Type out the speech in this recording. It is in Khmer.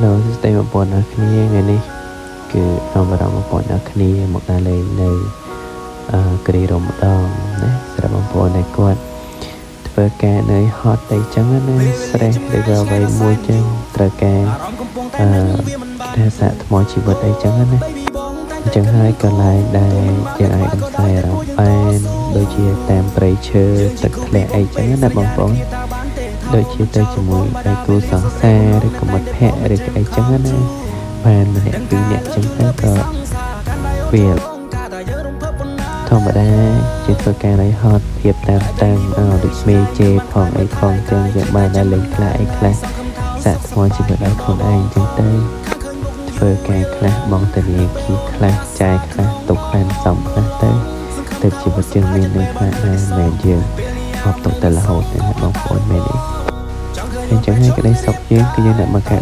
Hello, stay một bọnគ្នាថ្ងៃនេះគឺខ្ញុំបារម្ភបងប្អូនគ្នាមកដល់លេងនៅគ្រីរំដងណាសម្រាប់បងប្អូនដែលគាត់ធ្វើការនៅហត់អីចឹងណា stress ឬក៏អ្វីមួយចឹងត្រូវការថាសាកថ្មជីវិតអីចឹងណាអញ្ចឹងហើយកន្លែងដែលយើងអាចកំសាយអារម្មណ៍បានដូចជាតាមព្រៃឈើទឹកធ្លាក់អីចឹងណាបងប្អូនដូចជាទៅជាមួយដៃគូសង្សារឬក៏មិត្តភក្តិឬក៏អីចឹងណាបានម្នាក់ពីរនាក់ចឹងទៅក៏វាធម្មតាជាធ្វើការឲ្យហត់ភាពតាមដូចមេជេផងអីផងចឹងយើងបានតែលេងខ្លះអីខ្លះសាកថ្មជីវិតឲ្យខ្លួនឯងចឹងទៅធ្វើការខ្លះបងតានាគីខ្លះចាយខ្លះទុកខ្លះសំខ្លះទៅជីវិតយើងមានន័យខ្លះដែរមែនយើងអត់ទុកតែរហូតទេបងប្អូនមែនទេអញ្ចឹងហើយក្តីសុខយើងគឺយើងអ្នកមក